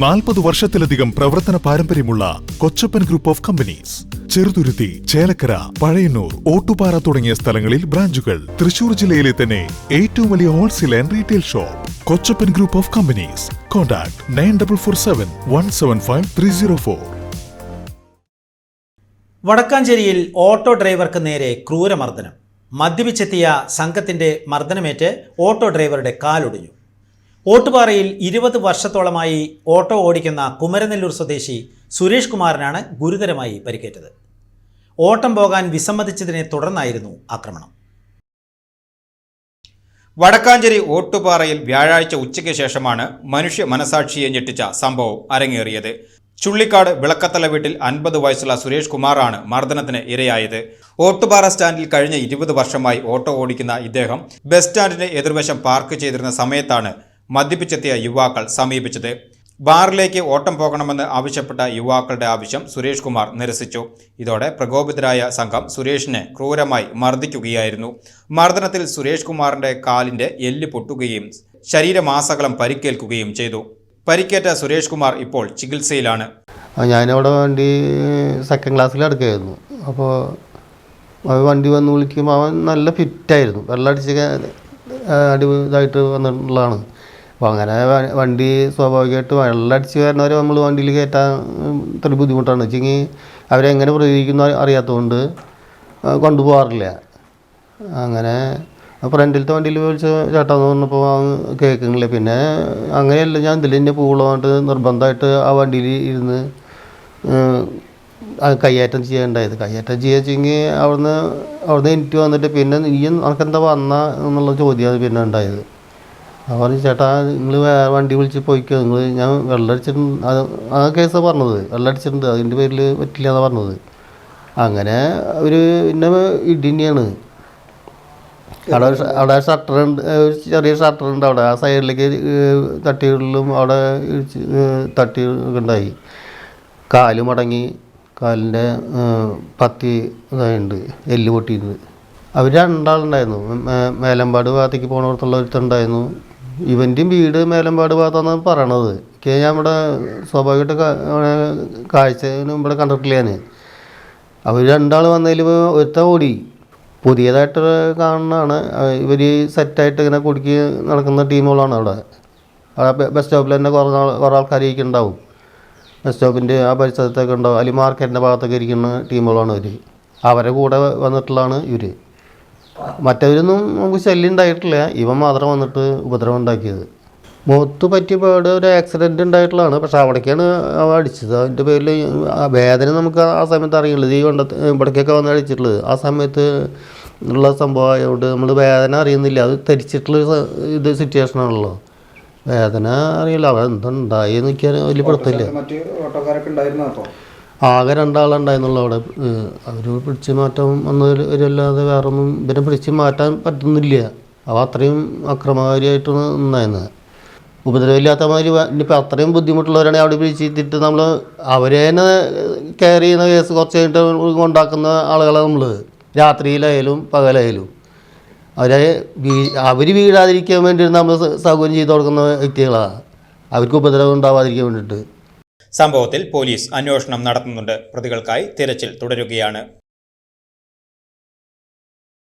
40 വർഷത്തിലധികം പ്രവർത്തന പാരമ്പര്യമുള്ള Kochappan group of companies. Cheruthuruthy, Chelakkara, Pazhayannur, Ottupara തുടങ്ങിയ സ്ഥലങ്ങളിൽ ബ്രാഞ്ചുകൾ. തൃശൂർ ജില്ലയിലെ തന്നെ ഏറ്റവും വലിയ wholesale and retail shop Kochappan group of companies. Contact 9447175304. വടക്കാഞ്ചേരിയിൽ ഓട്ടോ ഡ്രൈവർക്ക് നേരെ ക്രൂരമർദ്ദനം. മദ്യപിച്ചെത്തിയ സംഘത്തിന്റെ മർദ്ദനമേറ്റ് ഓട്ടോ ഡ്രൈവറുടെ കാലൊടിഞ്ഞു. ഓട്ടുപാറയിൽ 20 വർഷത്തോളമായി ഓട്ടോ ഓടിക്കുന്ന കുമരനെല്ലൂർ സ്വദേശി സുരേഷ് കുമാറിനാണ് ഗുരുതരമായി പരിക്കേറ്റത്. ഓട്ടം പോകാൻ വിസമ്മതിച്ചതിനെ തുടർന്നായിരുന്നു ആക്രമണം. വടക്കാഞ്ചേരി ഓട്ടുപാറയിൽ വ്യാഴാഴ്ച ഉച്ചയ്ക്ക് ശേഷമാണ് മനുഷ്യ മനസാക്ഷിയെ ഞെട്ടിച്ച സംഭവം അരങ്ങേറിയത്. ചുള്ളിക്കാട് വിളക്കത്തല വീട്ടിൽ 50 വയസ്സുള്ള സുരേഷ് കുമാറാണ് മർദ്ദനത്തിന് ഇരയായത്. ഓട്ടുപാറ സ്റ്റാൻഡിൽ കഴിഞ്ഞ 20 വർഷമായി ഓട്ടോ ഓടിക്കുന്ന ഇദ്ദേഹം ബസ് സ്റ്റാൻഡിന്റെ എതിർവശം പാർക്ക് ചെയ്തിരുന്ന സമയത്താണ് മദ്യപിച്ചെത്തിയ യുവാക്കൾ സമീപിച്ചത്. ബാറിലേക്ക് ഓട്ടം പോകണമെന്ന് ആവശ്യപ്പെട്ട യുവാക്കളുടെ ആവശ്യം സുരേഷ് കുമാർ നിരസിച്ചു. ഇതോടെ പ്രകോപിതരായ സംഘം സുരേഷിനെ ക്രൂരമായി മർദ്ദിക്കുകയായിരുന്നു. മർദ്ദനത്തിൽ സുരേഷ് കുമാറിന്റെ കാലിന്റെ എല്ല് പൊട്ടുകയും ശരീരമാസകലം പരിക്കേൽക്കുകയും ചെയ്തു. പരിക്കേറ്റ സുരേഷ് കുമാർ ഇപ്പോൾ ചികിത്സയിലാണ്. ഞാനവിടെ വണ്ടി സെക്കൻഡ് ക്ലാസ്സിൽ എടുക്കുകയായിരുന്നു. അപ്പോൾ വണ്ടി വന്ന് വിളിക്കുമ്പോൾ അവൻ നല്ല ഫിറ്റായിരുന്നു. വെള്ളമടിച്ച് ഇതായിട്ട് വന്നിട്ടുള്ളതാണ്. അപ്പോൾ അങ്ങനെ വണ്ടി സ്വാഭാവികമായിട്ട് വെള്ളമടിച്ച് വരുന്നവരെ നമ്മൾ വണ്ടിയിൽ കയറ്റാൻ ഇത്ര ബുദ്ധിമുട്ടാണ് വെച്ചെങ്കിൽ അവരെങ്ങനെ പ്രതികരിക്കുന്ന അറിയാത്തതുകൊണ്ട് കൊണ്ടുപോകാറില്ല. അങ്ങനെ ഫ്രണ്ടിലത്തെ വണ്ടിയിൽ വിളിച്ച് ചേട്ടാന്ന് പറഞ്ഞപ്പോൾ കേൾക്കുന്നില്ല. പിന്നെ അങ്ങനെയല്ല, ഞാൻ ഇതിൽ തന്നെ പോകുള്ളതായിട്ട് നിർബന്ധമായിട്ട് ആ വണ്ടിയിൽ ഇരുന്ന് കയ്യേറ്റം ചെയ്യേണ്ടായത്. കയ്യേറ്റം ചെയ്യുകയെങ്കിൽ അവിടുന്ന് എനിക്ക് വന്നിട്ട് പിന്നെ നീ നമുക്കെന്താ വന്ന എന്നുള്ള ചോദ്യമാണ് പിന്നെ ഉണ്ടായത്. അപ്പോൾ പറഞ്ഞു, ചേട്ടാ നിങ്ങൾ വണ്ടി വിളിച്ച് പോയിക്കോ, ഞാൻ വെള്ളമടിച്ചിട്ടുണ്ട്, ആ കേസാണ് പറഞ്ഞത്. വെള്ളമടിച്ചിട്ടുണ്ട്, അതിൻ്റെ പേരിൽ പറ്റില്ല എന്നാണ് പറഞ്ഞത്. അങ്ങനെ ഒരു പിന്നെ ഇടി തന്നെയാണ്. അവിടെ ഷട്ടറുണ്ട്, ചെറിയ ഷട്ടറുണ്ട് അവിടെ. ആ സൈഡിലേക്ക് തട്ടികളിലും അവിടെ തട്ടി ഉണ്ടായി. കാല് മടങ്ങി, കാലിൻ്റെ പത്തി ഇതായിട്ടുണ്ട്, എല്ല് പൊട്ടിയിരുന്നു. അവർ രണ്ടാളുണ്ടായിരുന്നു. മേലമ്പാട് ഭാഗത്തേക്ക് പോകണവർത്തുള്ള ഒരുത്തുണ്ടായിരുന്നു. ഇവൻ്റെയും വീട് മേലമ്പാട് ഭാഗത്താണെന്നാണ് പറയണത്. ഞാൻ ഇവിടെ സ്വാഭാവികമായിട്ട് കാഴ്ചനും ഇവിടെ കണ്ടിട്ടില്ല ഞാൻ. അവർ രണ്ടാൾ വന്നതിൽ ഒരുത്തൻ ഓടി. പുതിയതായിട്ട് കാണുന്നതാണ്. ഇവർ സെറ്റായിട്ട് ഇങ്ങനെ കുടുക്കി നടക്കുന്ന ടീമുകളാണ് അവിടെ. ബസ് സ്റ്റോപ്പിൽ തന്നെ കുറേ ആൾക്കാരൊക്കെ ഉണ്ടാവും. ബസ് സ്റ്റോപ്പിൻ്റെ ആ പരിസരത്തൊക്കെ ഉണ്ടാവും. അല്ലെങ്കിൽ മാർക്കറ്റിൻ്റെ ഭാഗത്തൊക്കെ ഇരിക്കുന്ന ടീമുകളാണ് അവർ. അവരെ കൂടെ വന്നിട്ടുള്ളതാണ് ഇവർ. മറ്റവരൊന്നും നമുക്ക് ശല്യം ഉണ്ടായിട്ടില്ല. ഇവൻ മാത്രം വന്നിട്ട് ഉപദ്രവം ഉണ്ടാക്കിയത്. മുഖത്ത് പറ്റിയ പേട് ഒരു ആക്സിഡൻറ്റ് ഉണ്ടായിട്ടുള്ളതാണ്. പക്ഷെ അവിടേക്കാണ് അവ അടിച്ചത്. അതിൻ്റെ പേരിൽ വേദന നമുക്ക് ആ സമയത്ത് അറിയുള്ളൂ. ഈ ഇവിടേക്കൊക്കെ വന്ന് അടിച്ചിട്ടുള്ളത് ആ സമയത്ത് ഉള്ള സംഭവമായതുകൊണ്ട് നമ്മൾ വേദന അറിയുന്നില്ല. അത് ധരിച്ചിട്ടുള്ള സിറ്റുവേഷനാണല്ലോ. വേദന അറിയില്ല. അവ എന്തുണ്ടായി നിൽക്കാൻ വലിയ പിടുത്തില്ല. ആകെ രണ്ടാളുണ്ടായിരുന്നുള്ളൂ അവിടെ. അവർ പിടിച്ച് മാറ്റാൻ വന്നവരല്ലാതെ വേറൊന്നും ഇവരെ പിടിച്ച് മാറ്റാൻ പറ്റുന്നില്ല. അവ അത്രയും അക്രമകാരിയായിട്ട് നിന്നായിരുന്നു. ഉപദ്രവമില്ലാത്ത മാതിരി ഇനിയിപ്പോൾ അത്രയും ബുദ്ധിമുട്ടുള്ളവരാണെങ്കിൽ അവിടെ പിടിച്ചിട്ട് നമ്മൾ അവരെ തന്നെ കെയർ ചെയ്യുന്ന കേസ് കുറച്ച് കഴിഞ്ഞിട്ട് കൊണ്ടാക്കുന്ന ആളുകളാണ് നമ്മൾ. രാത്രിയിലായാലും പകലായാലും അവർ വീഴാതിരിക്കാൻ വേണ്ടി നമ്മൾ സൗകര്യം ചെയ്ത് കൊടുക്കുന്ന വ്യക്തികളാണ്. അവർക്ക് ഉപദ്രവം ഉണ്ടാവാതിരിക്കാൻ വേണ്ടിയിട്ട്. സംഭവത്തിൽ പോലീസ് അന്വേഷണം നടത്തുന്നുണ്ട്. പ്രതികൾക്കായി തിരച്ചിൽ തുടരുകയാണ്.